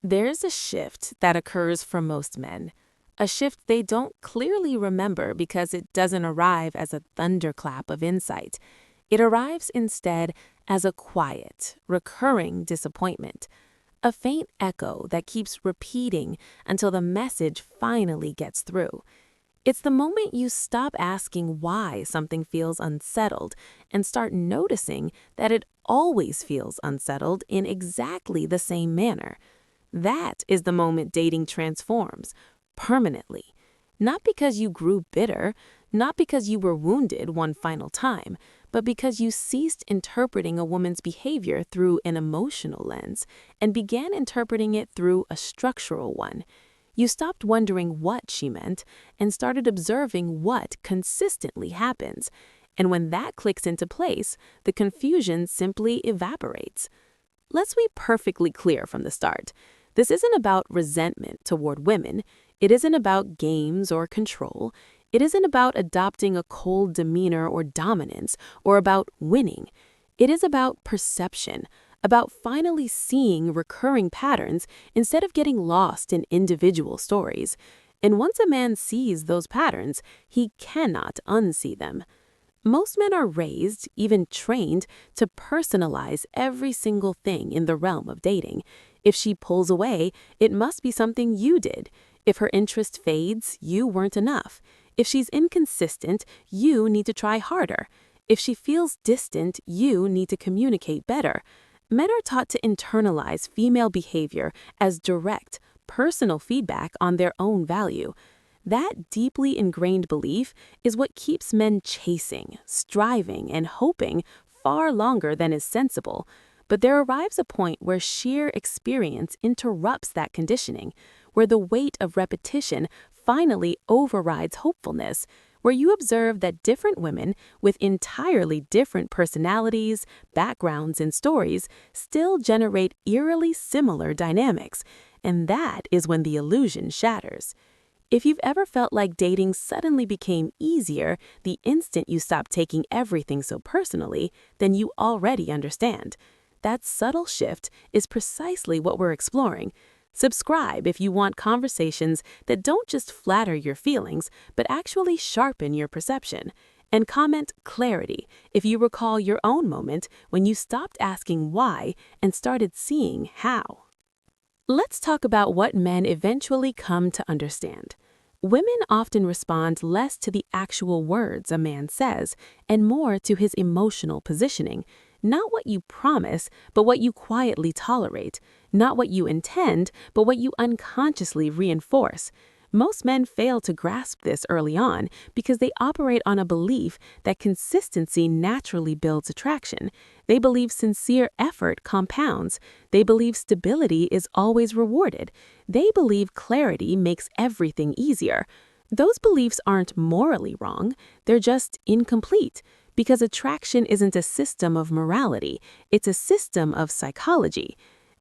There's a shift that occurs for most men, a shift they don't clearly remember because it doesn't arrive as a thunderclap of insight. It arrives instead as a quiet, recurring disappointment, a faint echo that keeps repeating until the message finally gets through. It's the moment you stop asking why something feels unsettled and start noticing that it always feels unsettled in exactly the same manner. That is the moment dating transforms, permanently. Not because you grew bitter, not because you were wounded one final time, but because you ceased interpreting a woman's behavior through an emotional lens and began interpreting it through a structural one. You stopped wondering what she meant and started observing what consistently happens. And when that clicks into place, the confusion simply evaporates. Let's be perfectly clear from the start. This isn't about resentment toward women. It isn't about games or control. It isn't about adopting a cold demeanor or dominance, or about winning. It is about perception, about finally seeing recurring patterns instead of getting lost in individual stories. And once a man sees those patterns, he cannot unsee them. Most men are raised, even trained, to personalize every single thing in the realm of dating. If she pulls away, it must be something you did. If her interest fades, you weren't enough. If she's inconsistent, you need to try harder. If she feels distant, you need to communicate better. Men are taught to internalize female behavior as direct, personal feedback on their own value. That deeply ingrained belief is what keeps men chasing, striving, and hoping far longer than is sensible. But there arrives a point where sheer experience interrupts that conditioning, where the weight of repetition finally overrides hopefulness, where you observe that different women with entirely different personalities, backgrounds, and stories still generate eerily similar dynamics, and that is when the illusion shatters. If you've ever felt like dating suddenly became easier the instant you stopped taking everything so personally, then you already understand. That subtle shift is precisely what we're exploring. Subscribe if you want conversations that don't just flatter your feelings, but actually sharpen your perception. And comment clarity if you recall your own moment when you stopped asking why and started seeing how. Let's talk about what men eventually come to understand. Women often respond less to the actual words a man says and more to his emotional positioning. Not what you promise, but what you quietly tolerate. Not what you intend, but what you unconsciously reinforce. Most men fail to grasp this early on because they operate on a belief that consistency naturally builds attraction. They believe sincere effort compounds. They believe stability is always rewarded. They believe clarity makes everything easier. Those beliefs aren't morally wrong, they're just incomplete. Because attraction isn't a system of morality, it's a system of psychology.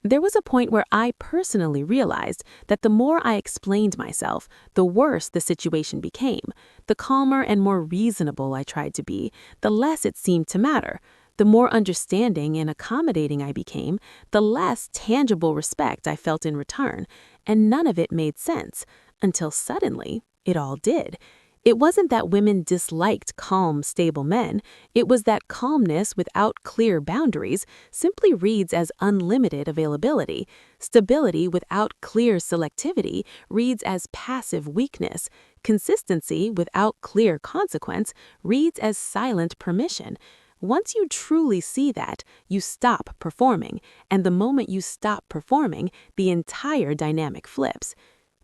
There was a point where I personally realized that the more I explained myself, the worse the situation became. The calmer and more reasonable I tried to be, the less it seemed to matter. The more understanding and accommodating I became, the less tangible respect I felt in return, and none of it made sense, until suddenly it all did. It wasn't that women disliked calm, stable men. It was that calmness without clear boundaries simply reads as unlimited availability. Stability without clear selectivity reads as passive weakness. Consistency without clear consequence reads as silent permission. Once you truly see that, you stop performing. And the moment you stop performing, the entire dynamic flips.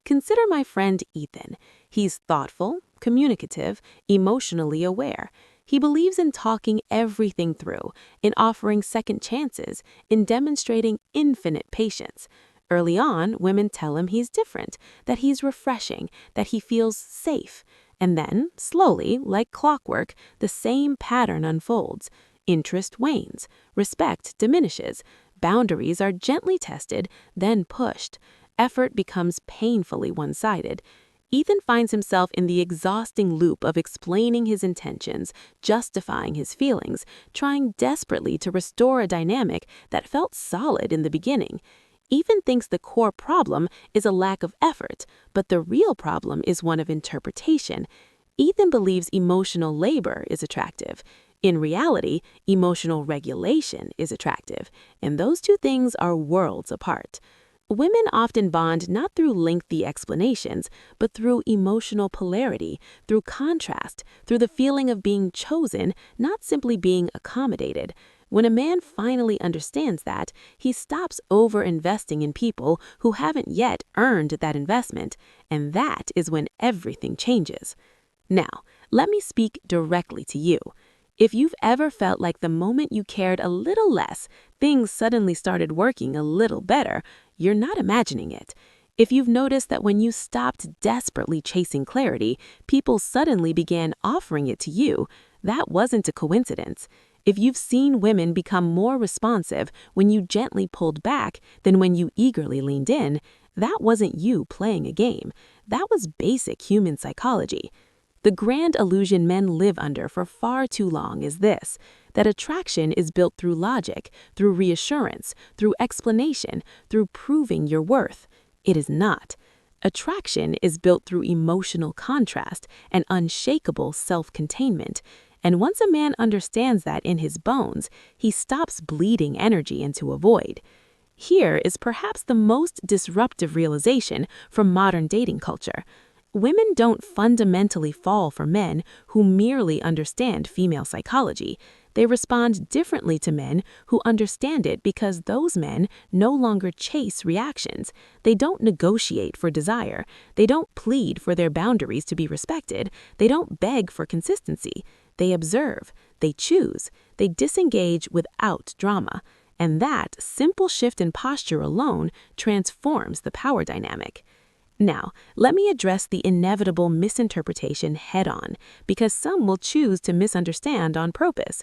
Consider my friend Ethan. He's thoughtful, communicative, emotionally aware. He believes in talking everything through, in offering second chances, in demonstrating infinite patience. Early on, women tell him he's different, that he's refreshing, that he feels safe. And then, slowly, like clockwork, the same pattern unfolds. Interest wanes, respect diminishes, boundaries are gently tested, then pushed. Effort becomes painfully one-sided. Ethan finds himself in the exhausting loop of explaining his intentions, justifying his feelings, trying desperately to restore a dynamic that felt solid in the beginning. Ethan thinks the core problem is a lack of effort, but the real problem is one of interpretation. Ethan believes emotional labor is attractive. In reality, emotional regulation is attractive, and those two things are worlds apart. Women often bond not through lengthy explanations, but through emotional polarity, through contrast, through the feeling of being chosen, not simply being accommodated. When a man finally understands that, he stops over-investing in people who haven't yet earned that investment, and that is when everything changes. Now, let me speak directly to you. If you've ever felt like the moment you cared a little less, things suddenly started working a little better, you're not imagining it. If you've noticed that when you stopped desperately chasing clarity, people suddenly began offering it to you, that wasn't a coincidence. If you've seen women become more responsive when you gently pulled back than when you eagerly leaned in, that wasn't you playing a game. That was basic human psychology. The grand illusion men live under for far too long is this, that attraction is built through logic, through reassurance, through explanation, through proving your worth. It is not. Attraction is built through emotional contrast and unshakable self-containment. And once a man understands that in his bones, he stops bleeding energy into a void. Here is perhaps the most disruptive realization from modern dating culture. Women don't fundamentally fall for men who merely understand female psychology. They respond differently to men who understand it because those men no longer chase reactions. They don't negotiate for desire. They don't plead for their boundaries to be respected. They don't beg for consistency. They observe. They choose. They disengage without drama. And that simple shift in posture alone transforms the power dynamic. Now, let me address the inevitable misinterpretation head-on, because some will choose to misunderstand on purpose.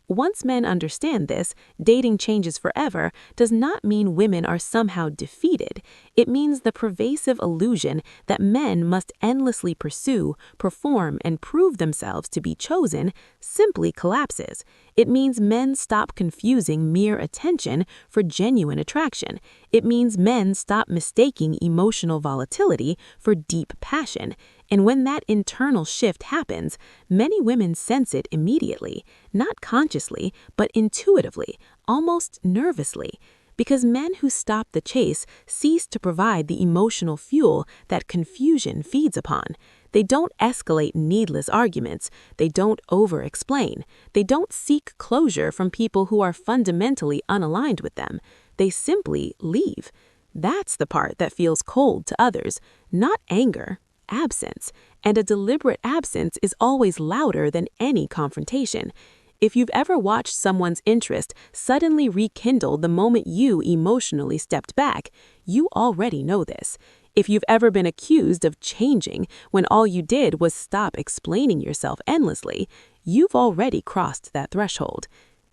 Once men understand this, dating changes forever does not mean women are somehow defeated. It means the pervasive illusion that men must endlessly pursue, perform, and prove themselves to be chosen simply collapses. It means men stop confusing mere attention for genuine attraction. It means men stop mistaking emotional volatility for deep passion. And when that internal shift happens, many women sense it immediately, not consciously, but intuitively, almost nervously. Because men who stop the chase cease to provide the emotional fuel that confusion feeds upon. They don't escalate needless arguments. They don't over-explain. They don't seek closure from people who are fundamentally unaligned with them. They simply leave. That's the part that feels cold to others, not anger. Absence, and a deliberate absence is always louder than any confrontation. If you've ever watched someone's interest suddenly rekindle the moment you emotionally stepped back, you already know this. If you've ever been accused of changing when all you did was stop explaining yourself endlessly, you've already crossed that threshold.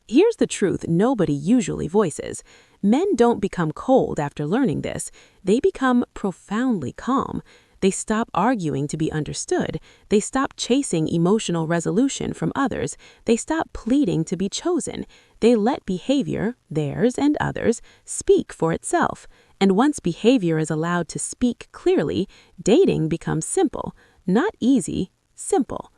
Here's the truth nobody usually voices. Men don't become cold after learning this. They become profoundly calm. They stop arguing to be understood. They stop chasing emotional resolution from others. They stop pleading to be chosen. They let behavior, theirs and others, speak for itself. And once behavior is allowed to speak clearly, dating becomes simple. Not easy, simple.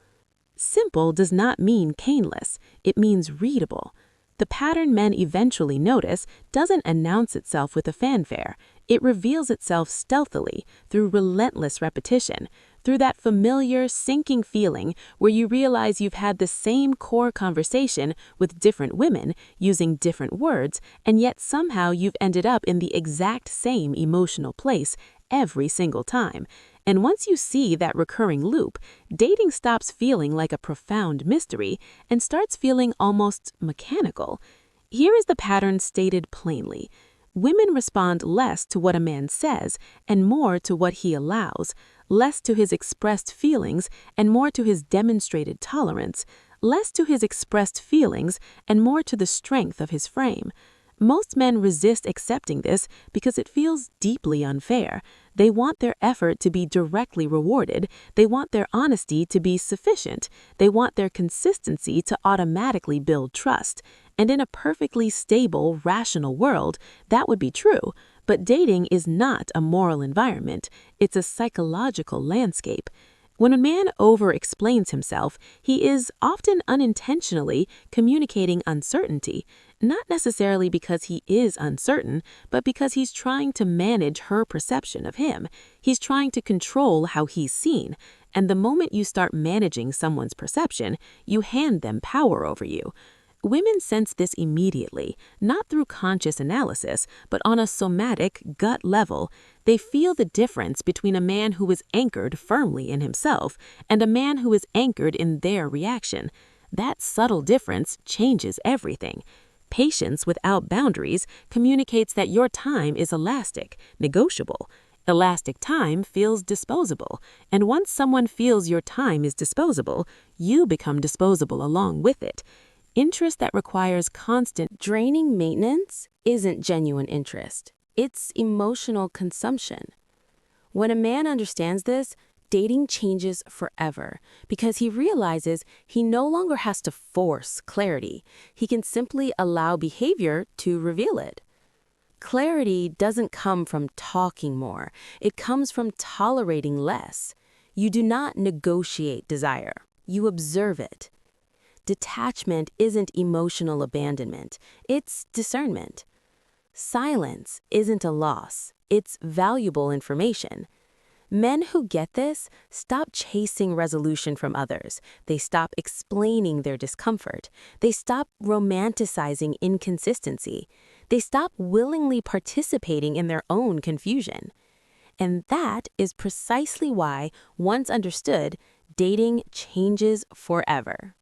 Simple does not mean painless. It means readable. The pattern men eventually notice doesn't announce itself with a fanfare. It reveals itself stealthily through relentless repetition, through that familiar, sinking feeling where you realize you've had the same core conversation with different women using different words, and yet somehow you've ended up in the exact same emotional place every single time. And once you see that recurring loop, dating stops feeling like a profound mystery and starts feeling almost mechanical. Here is the pattern stated plainly. Women respond less to what a man says and more to what he allows, less to his expressed feelings and more to his demonstrated tolerance, less to his expressed feelings and more to the strength of his frame. Most men resist accepting this because it feels deeply unfair. They want their effort to be directly rewarded. They want their honesty to be sufficient. They want their consistency to automatically build trust. And in a perfectly stable, rational world, that would be true. But dating is not a moral environment, it's a psychological landscape. When a man over-explains himself, he is often unintentionally communicating uncertainty, not necessarily because he is uncertain, but because he's trying to manage her perception of him. He's trying to control how he's seen, and the moment you start managing someone's perception, you hand them power over you. Women sense this immediately, not through conscious analysis, but on a somatic, gut level. They feel the difference between a man who is anchored firmly in himself and a man who is anchored in their reaction. That subtle difference changes everything. Patience without boundaries communicates that your time is elastic, negotiable. Elastic time feels disposable, and once someone feels your time is disposable, you become disposable along with it. Interest that requires constant draining maintenance isn't genuine interest. It's emotional consumption. When a man understands this, dating changes forever because he realizes he no longer has to force clarity. He can simply allow behavior to reveal it. Clarity doesn't come from talking more. It comes from tolerating less. You do not negotiate desire. You observe it. Detachment isn't emotional abandonment. It's discernment. Silence isn't a loss. It's valuable information. Men who get this stop chasing resolution from others. They stop explaining their discomfort. They stop romanticizing inconsistency. They stop willingly participating in their own confusion. And that is precisely why, once understood, dating changes forever.